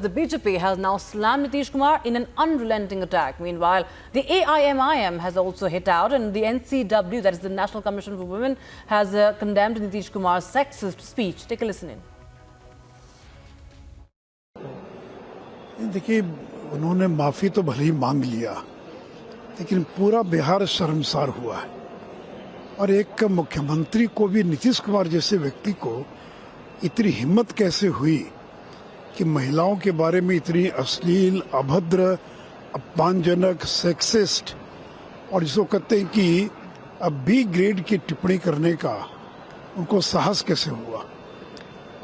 the BJP has now slammed Nitish Kumar in an unrelenting attack. Meanwhile, the AIMIM has also hit out, and the NCW, that is the National Commission for Women, has condemned Nitish Kumar's sexist speech. Take a listen in. देखिए, उन्होंने माफी तो भले ही मांग लिया, लेकिन पूरा बिहार शर्मसार हुआ है। और एक मुख्यमंत्री को भी, नीतीश कुमार जैसे व्यक्ति को इतनी हिम्मत कैसे हुई कि महिलाओं के बारे में इतनी अश्लील, अभद्र, अपमानजनक, सेक्सिस्ट और जिसको कहते हैं कि बी ग्रेड की टिप्पणी करने का उनको साहस कैसे हुआ।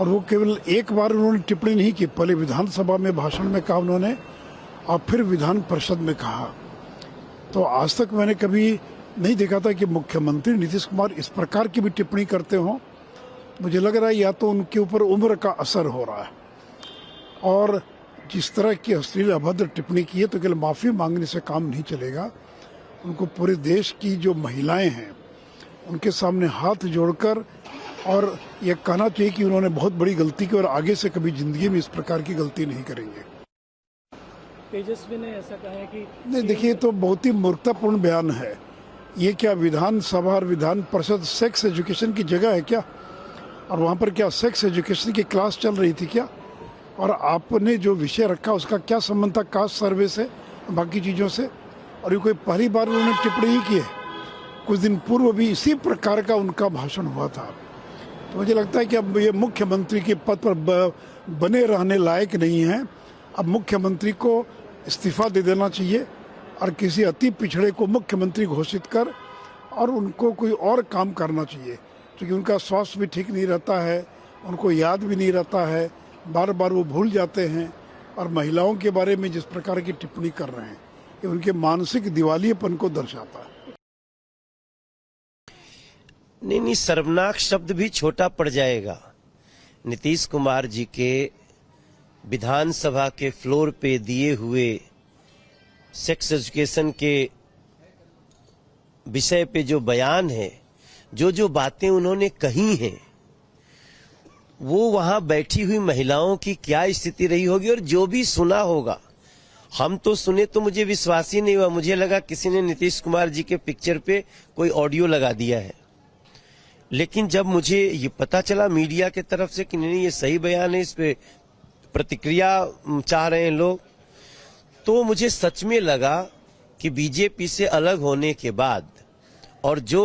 और वो केवल एक बार उन्होंने टिप्पणी नहीं की, पहले विधानसभा में भाषण में कहा उन्होंने और फिर विधान परिषद में कहा। तो आज तक मैंने कभी नहीं देखा था कि मुख्यमंत्री नीतीश कुमार इस प्रकार की भी टिप्पणी करते हों। मुझे लग रहा है या तो उनके ऊपर उम्र का असर हो रहा है, और जिस तरह की अश्लील अभद्र टिप्पणी की है तो केवल माफ़ी मांगने से काम नहीं चलेगा। उनको पूरे देश की जो महिलाएं हैं उनके सामने हाथ जोड़कर और ये कहना चाहिए कि उन्होंने बहुत बड़ी गलती की और आगे से कभी जिंदगी में इस प्रकार की गलती नहीं करेंगे। तेजस्वी ने ऐसा कहा है कि नहीं, देखिए, तो बहुत ही मूर्खतापूर्ण बयान है। ये क्या विधानसभा और विधान परिषद सेक्स एजुकेशन की जगह है क्या? और वहाँ पर क्या सेक्स एजुकेशन की क्लास चल रही थी क्या? और आपने जो विषय रखा उसका क्या संबंध था कास्ट सर्वे से, बाकी चीज़ों से? और ये कोई पहली बार उन्होंने टिप्पणी की है। कुछ दिन पूर्व भी इसी प्रकार का उनका भाषण हुआ था। तो मुझे लगता है कि अब ये मुख्यमंत्री के पद पर बने रहने लायक नहीं है। अब मुख्यमंत्री को इस्तीफा दे देना चाहिए और किसी अति पिछड़े को मुख्यमंत्री घोषित कर और उनको कोई और काम करना चाहिए, क्योंकि उनका स्वास्थ्य भी ठीक नहीं रहता है, उनको याद भी नहीं रहता है, बार बार वो भूल जाते हैं। और महिलाओं के बारे में जिस प्रकार की टिप्पणी कर रहे हैं ये उनके मानसिक दिवालियेपन को दर्शाता है। नहीं, शर्मनाक शब्द भी छोटा पड़ जाएगा। नीतीश कुमार जी के विधानसभा के फ्लोर पे दिए हुए सेक्स एजुकेशन के विषय पे जो बयान है, जो बातें उन्होंने कही हैं, वो वहां बैठी हुई महिलाओं की क्या स्थिति रही होगी। और जो भी सुना होगा, हम तो सुने तो मुझे विश्वास ही नहीं हुआ। मुझे लगा किसी ने नीतीश कुमार जी के पिक्चर पे कोई ऑडियो लगा दिया है। लेकिन जब मुझे ये पता चला मीडिया के तरफ से कि नहीं, ये सही बयान है, इस पे प्रतिक्रिया चाह रहे हैं लोग, तो मुझे सच में लगा कि बीजेपी से अलग होने के बाद और जो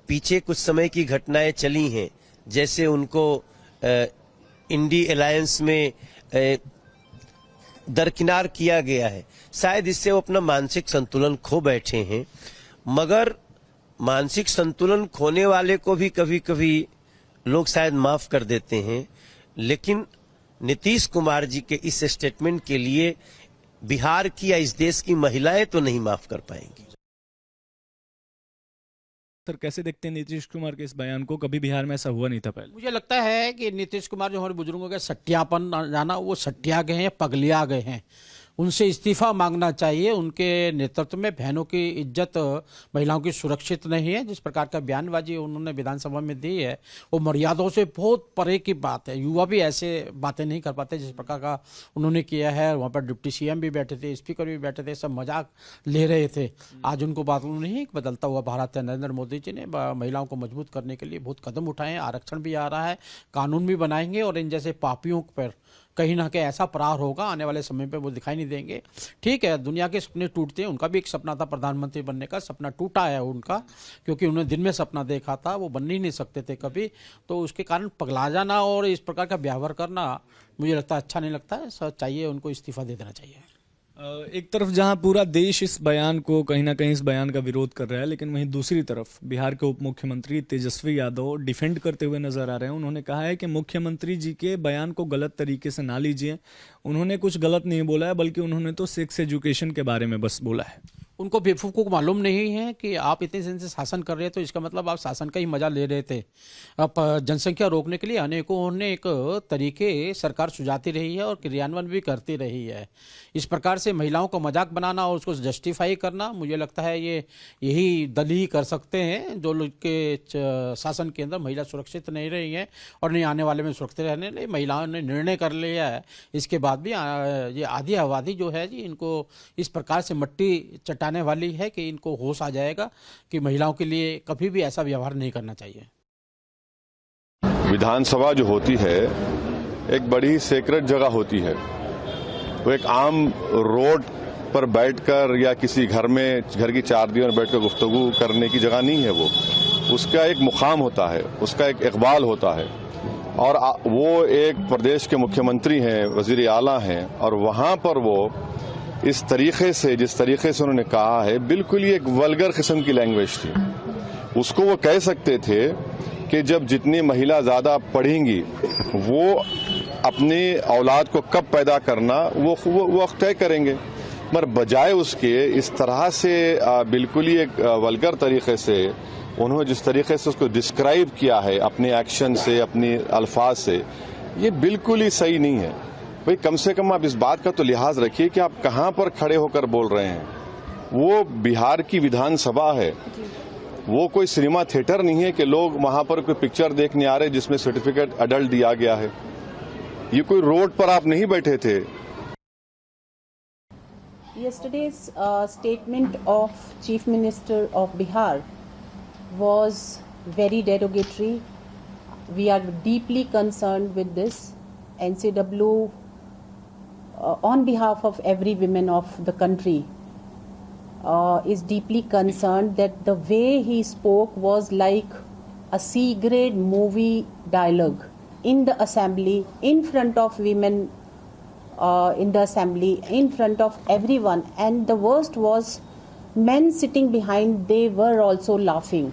पीछे कुछ समय की घटनाएं चली हैं, जैसे उनको इंडी अलायंस में दरकिनार किया गया है, शायद इससे वो अपना मानसिक संतुलन खो बैठे हैं। मगर मानसिक संतुलन खोने वाले को भी कभी कभी लोग शायद माफ कर देते हैं, लेकिन नीतीश कुमार जी के इस स्टेटमेंट के लिए बिहार की या इस देश की महिलाएं तो नहीं माफ कर पाएंगी। सर, कैसे देखते हैं नीतीश कुमार के इस बयान को? कभी बिहार में ऐसा हुआ नहीं था पहले। मुझे लगता है कि नीतीश कुमार जो हमारे बुजुर्गों के सट्टियापन जाना, वो सट्टिया गए हैं, पगलिया गए हैं। उनसे इस्तीफा मांगना चाहिए। उनके नेतृत्व में बहनों की इज्जत, महिलाओं की सुरक्षित नहीं है। जिस प्रकार का बयानबाजी उन्होंने विधानसभा में दी है वो मर्यादाओं से बहुत परे की बात है। युवा भी ऐसे बातें नहीं कर पाते जिस प्रकार का उन्होंने किया है। वहाँ पर डिप्टी सीएम भी बैठे थे, स्पीकर भी बैठे थे, सब मजाक ले रहे थे। आज उनको बात नहीं, बदलता हुआ भारत नरेंद्र मोदी जी ने महिलाओं को मजबूत करने के लिए बहुत कदम उठाए हैं। आरक्षण भी आ रहा है, कानून भी बनाएंगे और इन जैसे पापियों पर कहीं ना कहीं ऐसा प्रहार होगा आने वाले समय पे, वो दिखाई नहीं देंगे। ठीक है, दुनिया के सपने टूटते हैं। उनका भी एक सपना था प्रधानमंत्री बनने का, सपना टूटा है उनका, क्योंकि उन्होंने दिन में सपना देखा था, वो बन ही नहीं सकते थे कभी। तो उसके कारण पगला जाना और इस प्रकार का व्यवहार करना मुझे लगता है अच्छा नहीं लगता है। चाहिए उनको इस्तीफा दे देना चाहिए। एक तरफ जहां पूरा देश इस बयान को, कहीं ना कहीं इस बयान का विरोध कर रहा है, लेकिन वहीं दूसरी तरफ बिहार के उप मुख्यमंत्री तेजस्वी यादव डिफेंड करते हुए नजर आ रहे हैं। उन्होंने कहा है कि मुख्यमंत्री जी के बयान को गलत तरीके से ना लीजिए। उन्होंने कुछ गलत नहीं बोला है, बल्कि उन्होंने तो सेक्स एजुकेशन के बारे में बस बोला है। उनको बेवकूफ़ को मालूम नहीं है कि आप इतने दिन से शासन कर रहे हैं तो इसका मतलब आप शासन का ही मजा ले रहे थे। अब जनसंख्या रोकने के लिए अनेकों ने एक तरीके सरकार सुझाती रही है और क्रियान्वयन भी करती रही है। इस प्रकार से महिलाओं को मजाक बनाना और उसको जस्टिफाई करना, मुझे लगता है ये यही दल ही कर सकते हैं जो लोग के शासन के अंदर महिला सुरक्षित नहीं रही है और नहीं आने वाले में सुरक्षित रहने लिए महिलाओं ने निर्णय कर लिया है। इसके बाद भी ये आधी आबादी जो है जी, इनको इस प्रकार से मट्टी चटाने वाली है कि इनको होश आ जाएगा कि महिलाओं के लिए कभी भी ऐसा व्यवहार नहीं करना चाहिए। विधानसभा जो होती है एक बड़ी सेक्रेट जगह होती है। वो एक आम रोड पर बैठकर या किसी घर में घर की चार दीवार में बैठकर गुफ्तगू करने की जगह नहीं है। वो उसका एक मुकाम होता है, उसका एक इकबाल होता है और वो एक प्रदेश के मुख्यमंत्री हैं, वजीर आला हैं और वहां पर वो इस तरीके से, जिस तरीके से उन्होंने कहा है, बिल्कुल ही एक वल्गर किस्म की लैंग्वेज थी। उसको वो कह सकते थे कि जब जितनी महिला ज्यादा पढ़ेंगी वो अपनी औलाद को कब पैदा करना वो तय करेंगे, मगर बजाय उसके इस तरह से बिल्कुल ही एक वल्गर तरीके से उन्होंने जिस तरीके से उसको डिस्क्राइब किया है अपने एक्शन से, अपनी अल्फाज से, ये बिल्कुल ही सही नहीं है। भाई कम से कम आप इस बात का तो लिहाज रखिए कि आप कहां पर खड़े होकर बोल रहे हैं। वो बिहार की विधानसभा है, वो कोई सिनेमा थिएटर नहीं है कि लोग वहां पर कोई पिक्चर देखने आ रहे जिसमें सर्टिफिकेट अडल्ट दिया गया है। ये कोई रोड पर आप नहीं बैठे थे। Yesterday's statement of Chief Minister of Bihar was very derogatory. We are deeply concerned with this. NCW, on behalf of every woman of the country, is deeply concerned that the way he spoke was like a C-grade movie dialogue in the assembly, in front of women, in the assembly, in front of everyone. And the worst was men sitting behind, they were also laughing.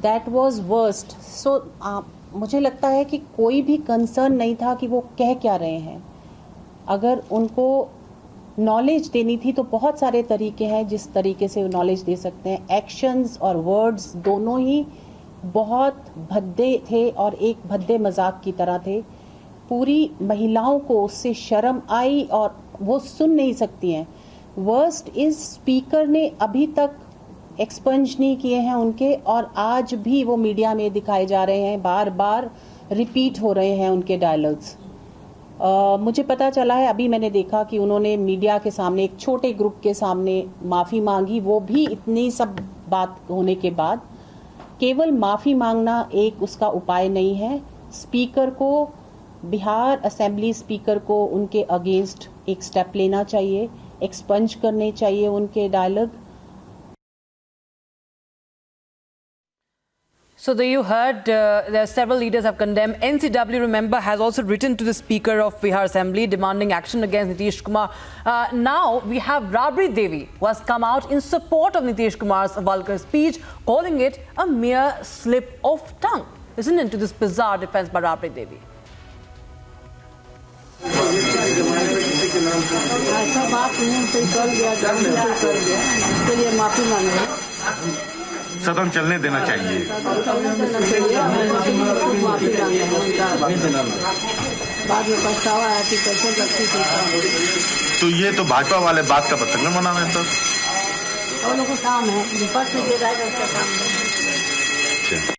That was worst. So मुझे लगता है कि कोई भी concern नहीं था कि वो कह क्या रहे हैं। अगर उनको नॉलेज देनी थी तो बहुत सारे तरीके हैं जिस तरीके से नॉलेज दे सकते हैं। एक्शंस और वर्ड्स दोनों ही बहुत भद्दे थे और एक भद्दे मजाक की तरह थे। पूरी महिलाओं को उससे शर्म आई और वो सुन नहीं सकती हैं। वर्स्ट इज स्पीकर ने अभी तक एक्सपंज नहीं किए हैं उनके, और आज भी वो मीडिया में दिखाए जा रहे हैं, बार बार रिपीट हो रहे हैं उनके डायलॉग्स। मुझे पता चला है, अभी मैंने देखा कि उन्होंने मीडिया के सामने एक छोटे ग्रुप के सामने माफ़ी मांगी, वो भी इतनी सब बात होने के बाद। केवल माफ़ी मांगना एक उसका उपाय नहीं है। स्पीकर को, बिहार असेंबली स्पीकर को उनके अगेंस्ट एक स्टेप लेना चाहिए, एक्सपंज करने चाहिए उनके dialogue. So there you heard, there are several leaders have condemned. NCW, remember, has also written to the Speaker of Bihar Assembly demanding action against Nitish Kumar. Now we have Rabri Devi, who has come out in support of Nitish Kumar's vulgar speech, calling it a mere slip of tongue. Listen into this bizarre defense by Rabri Devi. ऐसा बात नहीं कोई कर गया, तो ये माफी मांगे। सदन चलने देना चाहिए। बाद में पछतावा है कि कैसे गलती थी। तो ये तो भाजपा वाले बात का पतंग मना रहे हैं। तो और लोगों को काम है, विपक्ष में काम है।